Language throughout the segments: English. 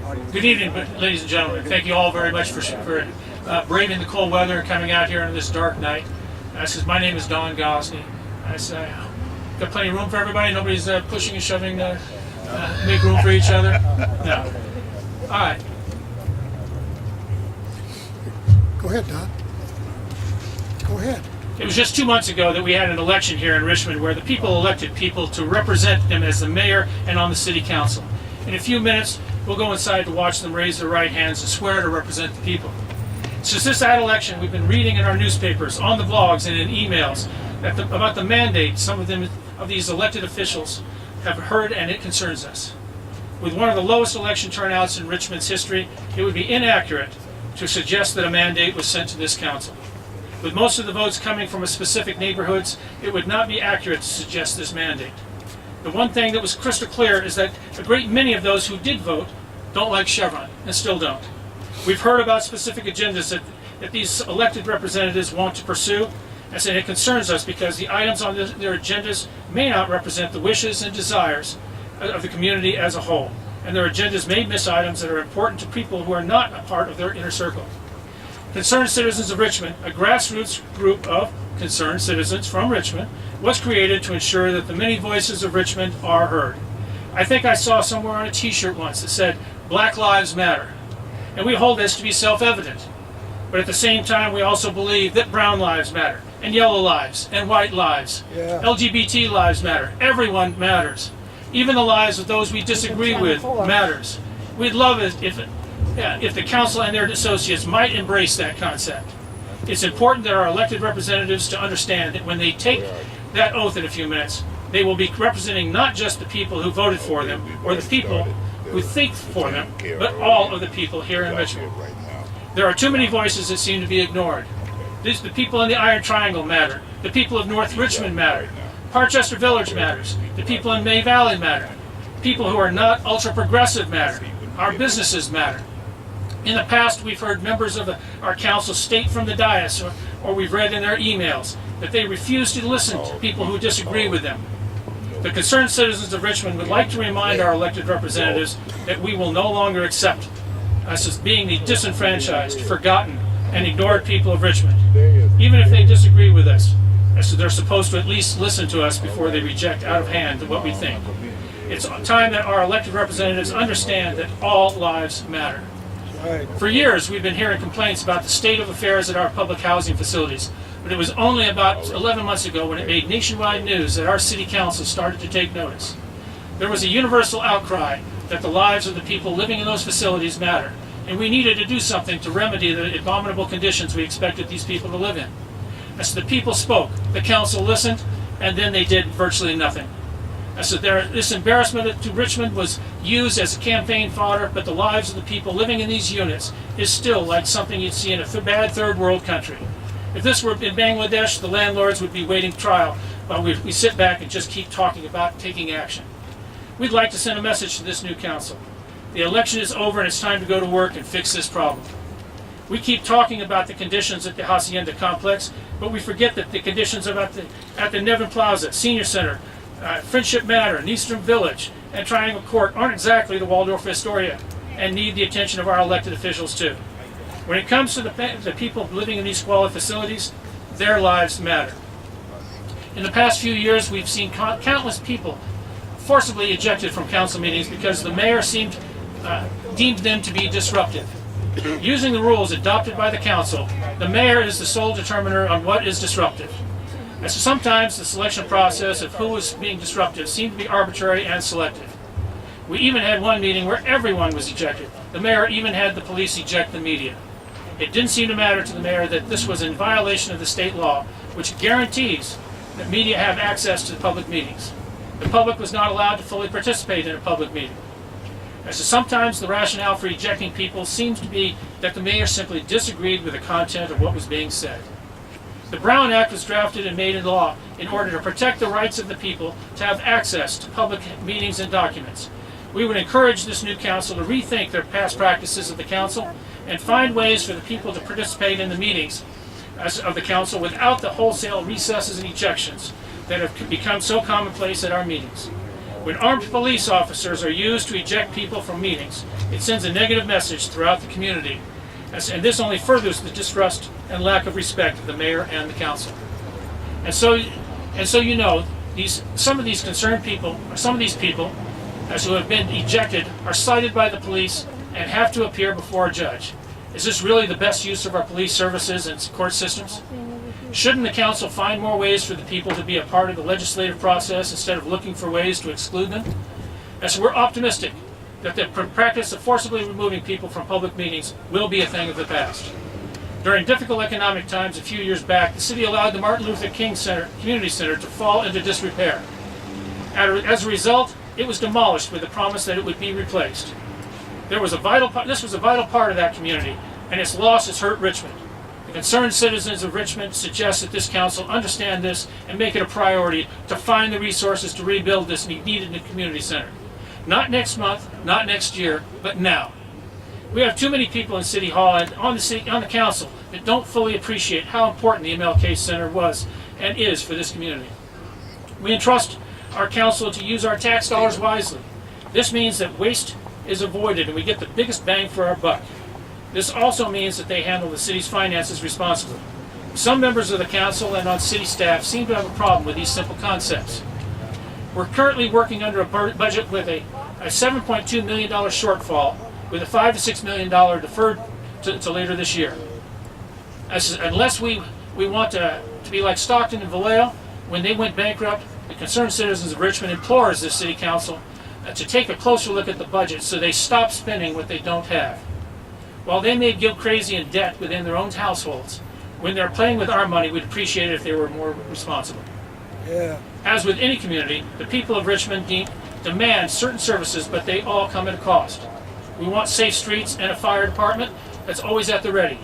Good evening, ladies and gentlemen. Thank you all very much for braving the cold weather and coming out here on this dark night. My name is Gosney. Got plenty of room for everybody. Nobody's pushing and shoving to make room for each other. No. All right. Go ahead, Don. Go ahead. It was just 2 months ago that we had an election here in Richmond where the people elected people to represent them as the mayor and on the city council. In a few minutes, we'll go inside to watch them raise their right hands and swear to represent the people. Since that election, we've been reading in our newspapers, on the blogs, and in emails about the mandate some of these elected officials have heard, and it concerns us. With one of the lowest election turnouts in Richmond's history, it would be inaccurate to suggest that a mandate was sent to this council. With most of the votes coming from specific neighborhoods, it would not be accurate to suggest this mandate. The one thing that was crystal clear is that a great many of those who did vote don't like Chevron, and still don't. We've heard about specific agendas that these elected representatives want to pursue, and it concerns us because the items on their agendas may not represent the wishes and desires of the community as a whole, and their agendas may miss items that are important to people who are not a part of their inner circle. Concerned Citizens of Richmond, a grassroots group of concerned citizens from Richmond, was created to ensure that the many voices of Richmond are heard. I think I saw somewhere on a t-shirt once that said, "Black Lives Matter." And we hold this to be self-evident. But at the same time, we also believe that brown lives matter, and yellow lives, and white lives. Yeah. LGBT lives matter. Everyone matters. Even the lives of those we disagree with matters. We'd love it if the council and their associates might embrace that concept. It's important that our elected representatives to understand that when they take that oath in a few minutes, they will be representing not just the people who voted for them or the people who think for them, but all of the people here in Richmond. There are too many voices that seem to be ignored. The people in the Iron Triangle matter. The people of North Richmond matter. Parchester Village matters. The people in May Valley matter. People who are not ultra-progressive matter. Our businesses matter. In the past, we've heard members of our council state from the dais, or we've read in their emails, that they refuse to listen to people who disagree with them. The concerned citizens of Richmond would like to remind our elected representatives that we will no longer accept us as being the disenfranchised, forgotten, and ignored people of Richmond. Even if they disagree with us, they're supposed to at least listen to us before they reject out of hand what we think. It's time that our elected representatives understand that all lives matter. For years, we've been hearing complaints about the state of affairs at our public housing facilities, but it was only about 11 months ago when it made nationwide news that our city council started to take notice. There was a universal outcry that the lives of the people living in those facilities matter, and we needed to do something to remedy the abominable conditions we expected these people to live in. As the people spoke, the council listened, and then they did virtually nothing. This embarrassment to Richmond was used as a campaign fodder, but the lives of the people living in these units is still like something you'd see in a bad third world country. If this were in Bangladesh, the landlords would be waiting trial while we sit back and just keep talking about taking action. We'd like to send a message to this new council. The election is over and it's time to go to work and fix this problem. We keep talking about the conditions at the Hacienda complex, but we forget that the conditions at the Nevin Plaza, Senior Center, Friendship Manor, Eastern Village, and Triangle Court aren't exactly the Waldorf Astoria and need the attention of our elected officials too. When it comes to the people living in these squalid facilities, their lives matter. In the past few years, we've seen countless people forcibly ejected from council meetings because the mayor deemed them to be disruptive. Using the rules adopted by the council, the mayor is the sole determiner on what is disruptive. And so sometimes the selection process of who was being disruptive seemed to be arbitrary and selective. We even had one meeting where everyone was ejected. The mayor even had the police eject the media. It didn't seem to matter to the mayor that this was in violation of the state law, which guarantees that media have access to public meetings. The public was not allowed to fully participate in a public meeting. So sometimes the rationale for ejecting people seems to be that the mayor simply disagreed with the content of what was being said. The Brown Act was drafted and made into law in order to protect the rights of the people to have access to public meetings and documents. We would encourage this new council to rethink their past practices of the council and find ways for the people to participate in the meetings of the council without the wholesale recesses and ejections that have become so commonplace at our meetings. When armed police officers are used to eject people from meetings, it sends a negative message throughout the community, and this only furthers the distrust and lack of respect of the mayor and the council. And so you know, some of these concerned people, or some of these people, as who have been ejected, are cited by the police and have to appear before a judge. Is this really the best use of our police services and court systems? Shouldn't the council find more ways for the people to be a part of the legislative process instead of looking for ways to exclude them? And so we're optimistic that the practice of forcibly removing people from public meetings will be a thing of the past. During difficult economic times a few years back, the city allowed the Martin Luther King Community Center to fall into disrepair. As a result, it was demolished with the promise that it would be replaced. This was a vital part of that community, and its loss has hurt Richmond. The Concerned Citizens of Richmond suggest that this council understand this and make it a priority to find the resources to rebuild this needed new community center. Not next month, not next year, but now. We have too many people in City Hall and on the council that don't fully appreciate how important the MLK Center was and is for this community. We entrust our council to use our tax dollars wisely. This means that waste is avoided and we get the biggest bang for our buck. This also means that they handle the city's finances responsibly. Some members of the council and on city staff seem to have a problem with these simple concepts. We're currently working under a budget with a $7.2 million shortfall with a $5 to $6 million deferred to later this year. Unless we want to be like Stockton and Vallejo, when they went bankrupt, the Concerned Citizens of Richmond implores the City Council to take a closer look at the budget so they stop spending what they don't have. While they may go crazy in debt within their own households, when they're playing with our money, we'd appreciate it if they were more responsible. Yeah. As with any community, the people of Richmond demand certain services, but they all come at a cost. We want safe streets and a fire department that's always at the ready.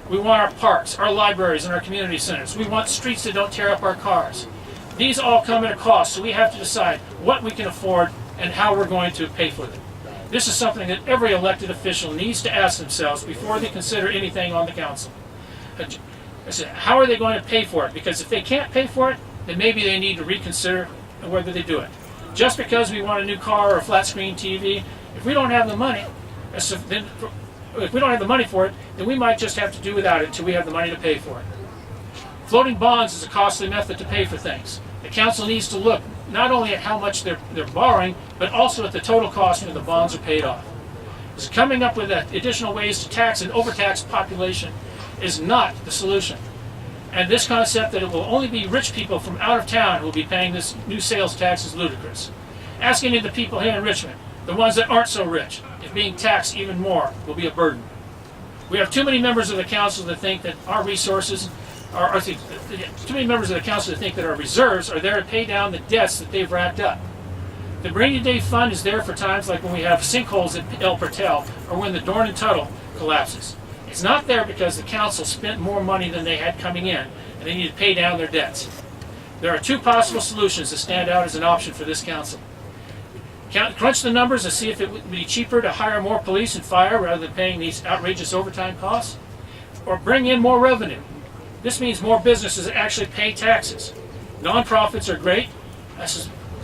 We want our parks, our libraries, and our community centers. We want streets that don't tear up our cars. These all come at a cost, so we have to decide what we can afford and how we're going to pay for them. This is something that every elected official needs to ask themselves before they consider anything on the council. I said, how are they going to pay for it? Because if they can't pay for it, then maybe they need to reconsider whether they do it. Just because we want a new car or a flat screen TV, if we don't have the money, for it, then we might just have to do without it until we have the money to pay for it. Floating bonds is a costly method to pay for things. The council needs to look not only at how much they're borrowing, but also at the total cost when the bonds are paid off. So coming up with additional ways to tax and overtax population is not the solution. And this concept that it will only be rich people from out of town who will be paying this new sales tax is ludicrous. Ask any of the people here in Richmond, the ones that aren't so rich, if being taxed even more will be a burden. We have too many members of the council that think that our resources too many members of the council that think that our reserves are there to pay down the debts that they've racked up. The rainy day fund is there for times like when we have sinkholes at El Pertel or when the Dorn and Tuttle collapses. It's not there because the council spent more money than they had coming in and they need to pay down their debts. There are two possible solutions that stand out as an option for this council. Crunch the numbers and see if it would be cheaper to hire more police and fire rather than paying these outrageous overtime costs, or bring in more revenue. This means more businesses that actually pay taxes. Nonprofits are great,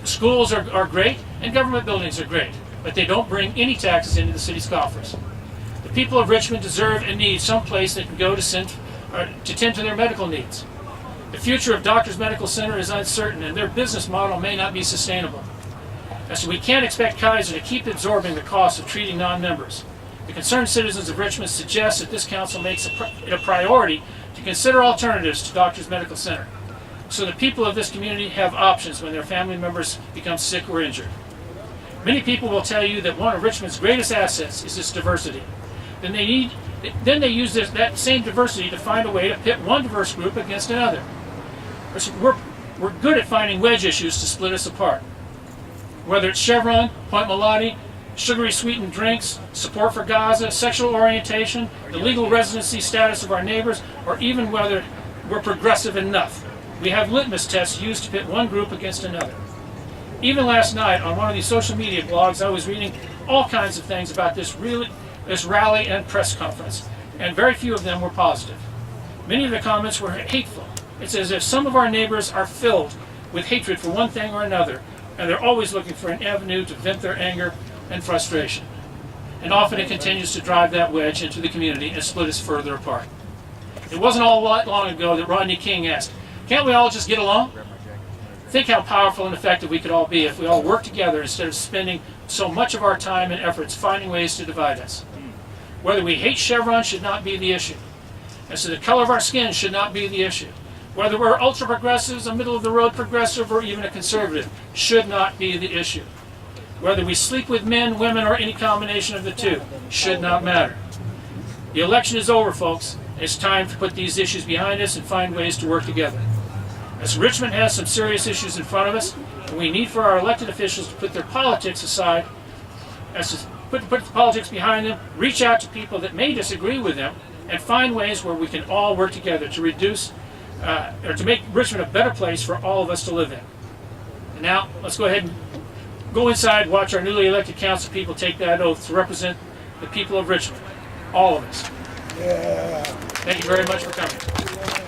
schools are great, and government buildings are great, but they don't bring any taxes into the city's coffers. The people of Richmond deserve and need some place they can go to tend to their medical needs. The future of Doctors Medical Center is uncertain, and their business model may not be sustainable. So we can't expect Kaiser to keep absorbing the cost of treating non-members. The Concerned Citizens of Richmond suggest that this council makes it a priority to consider alternatives to Doctors Medical Center, so the people of this community have options when their family members become sick or injured. Many people will tell you that one of Richmond's greatest assets is its diversity. Then they use that same diversity to find a way to pit one diverse group against another. We're good at finding wedge issues to split us apart. Whether it's Chevron, Point Mulati, sugary sweetened drinks, support for Gaza, sexual orientation, the legal residency status of our neighbors, or even whether we're progressive enough. We have litmus tests used to pit one group against another. Even last night on one of these social media blogs, I was reading all kinds of things about this rally and press conference, and very few of them were positive. Many of the comments were hateful. It's as if some of our neighbors are filled with hatred for one thing or another, and they're always looking for an avenue to vent their anger and frustration. And often it continues to drive that wedge into the community and split us further apart. It wasn't all that long ago that Rodney King asked, "Can't we all just get along?" Think how powerful and effective we could all be if we all worked together instead of spending so much of our time and efforts finding ways to divide us. Whether we hate Chevron should not be the issue. As to the color of our skin should not be the issue. Whether we're ultra-progressives, a middle-of-the-road progressive, or even a conservative should not be the issue. Whether we sleep with men, women, or any combination of the two should not matter. The election is over, folks. It's time to put these issues behind us and find ways to work together. As Richmond has some serious issues in front of us, and we need for our elected officials to put their politics aside, put the politics behind them, reach out to people that may disagree with them, and find ways where we can all work together to reduce or to make Richmond a better place for all of us to live in. And now, let's go ahead and go inside, watch our newly elected council people take that oath to represent the people of Richmond, all of us. Yeah. Thank you very much for coming.